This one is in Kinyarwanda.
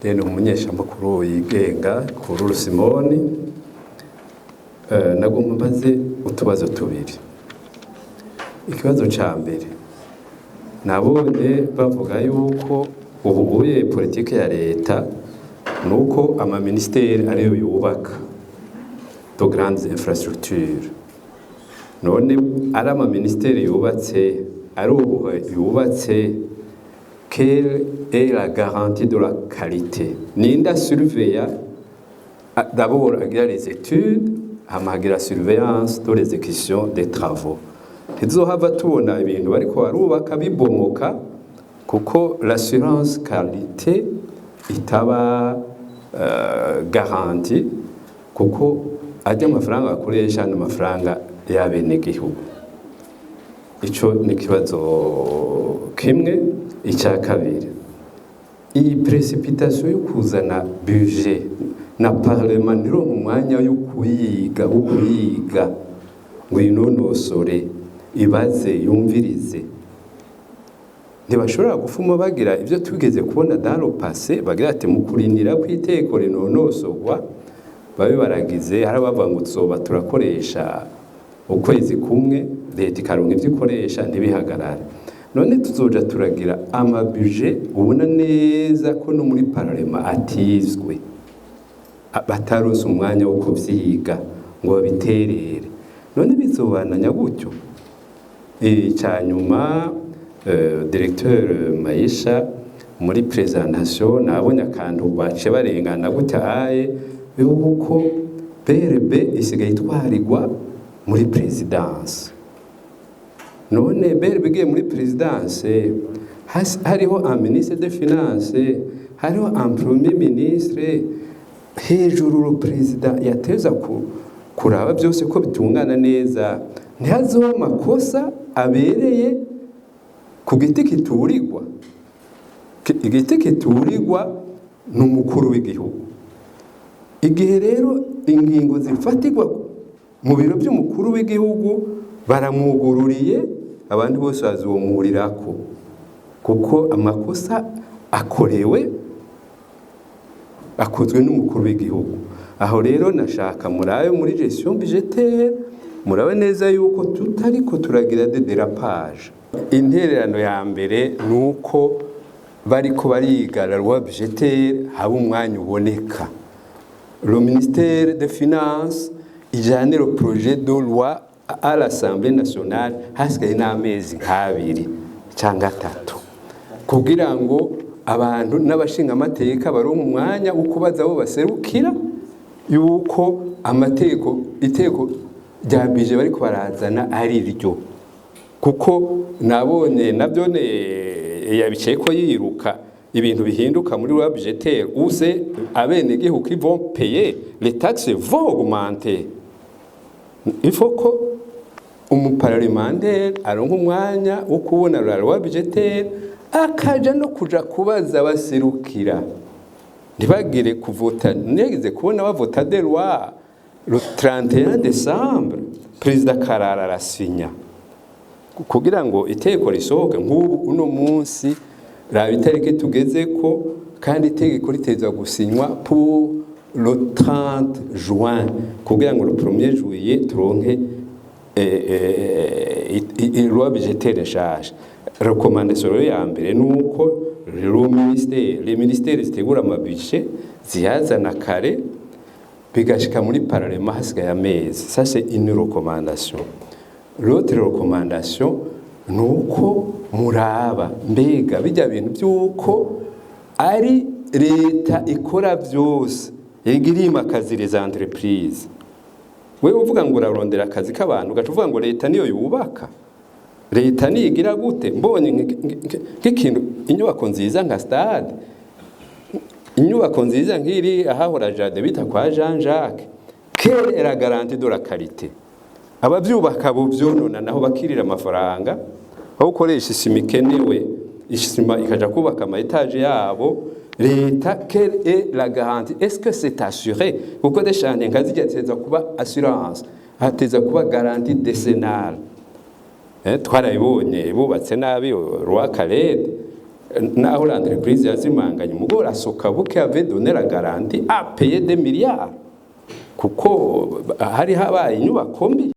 Deni umunyeshamakuru yigenga kuri Simoni nagomba mbaze utubazo tubiri. Ikibazo ca mbere nabonye bavuga yuko ubuye politike ya leta nuko ama ministeri ariyo yubaka de grandes infrastructures. None ari ama ministeri yubatse ari yubatse, quelle est la garantie de la qualité? Ninda surveiller d'abord les études, amagira surveillance de l'exécution des travaux. Tizohava tubona ibintu bariko barubaka bibomoka kuko l'assurance qualité itaba garantie kuko ajya amafaranga akoresha n'amafaranga y'abenegihugu. Ico ni kibazo kimwe. Icya kabiri, iyi précipitation yo kuzana budget na parlement niro mu mwanya yo kuyiga ngo inonosore ibaze yumvirize, ntibashobora gufuma bagira ibyo tugeze kubona dans le passé, bagira ati mukurindira kwiteko rinonosogwa babe baragize hari bavuga ngo tsoba turakoresha ukwezi kumwe leta ikaronka ivyo ikoresha ntibihagarare. None tuzoja turagira ama budget ubona neza ko no muri parlement atizwe bataronse umwanya wo kuvyiga ngo babiterere. None bizobananya gutyo. Icyanyuma directeur Maisha muri presentation nabonye akantu bace barengana gutyaye yuko PRB isigaye itwarirwa muri presidence. None BRB bigiye muri presidence hariho un ministre des finances, hariho un premier ministre, hejuru ro president yateza kuraba byose ko bitungana neza, ntihazo makosa abereye ku giti kiturirwa. Igiti kiturirwa n'umukuru w'igihugu. Igihe rero ingingo zifatirwa mu biro by'umukuru w'igihugu baramwugururiye, abandi bose bazomuhurirako kuko amakosa akozwe n'umukuru w'igihugu. Aho rero nashaka murayo muri gestion budgétaire murabe neza yuko tutariko turagira de dérapage. Intererano ya mbere nuko bariko bariga la loi budgétaire haba umwanya uboneka. Le ministère des Finances ijane le projet de loi à l'Assemblée nationale hasigaye n'amezi nk'abiri cyangwa 3 kugira ngo abantu n'abashinga amateka baronka umwanya ukubaza abo baserukira yuko iteko rya budget bariko barazana ari ryo, kuko nabonye nabyo yabicaye ko yiruka ibintu bihinduka muri loi budgétaire uze abenegihugu qui vont payer, les taxes vont augmenter. Il faut que umuparlementaire aronka umwanya wo kubona la loi budgétaire akaja no kuja kubaza abaserukira. Ntibagire kuvota negeze kubona bavota de loi le 31 décembre président Karara arasinya kugira ngo iteko risohoke nk'ubu uno munsi raba itariki tugezeko, kandi itegeko riteza gusinywa pour le 30 juin kugira ngo le 1er juillet turonke loi budgétaire nshasha. Recommandation ya mbere nuko les ministères zitegura amabudget ziyazana kare bigashika muri parlement hasigaye amezi. Ça c'est une recommandation. L'autre recommandation nuko muraba mbega bijya bintu byuko ari leta ikora byose yegirima akazi les entreprises. We uvuga ngo urarondera akazi k'abantu ugacuvuga ngo leta niyo yubaka. Leta nigira gute? Mbonye nk'ikintu inyubako nziza nka stade, inyubako nziza nk'iri ahahora Jade bita kwa Jean Jacques, quelle est la garantie de la qualité? Abavyubaka bo vyonona naho bakirira amafaranga aho ukoresha isima ikenewe, isima ikaja kubaka ama etage yabo. Leta, quelle est la garantie? Est-ce que c'est assuré? Kuko deshane nkazijya teza kuba assurance, hateza kuba garantie décennale. Twarabibonye bubatse nabi roi Khaled naho l'entreprise yazimanganye umugore asoka buke avait donné la garantie a payé des milliards kuko hari habaye inyubako mbi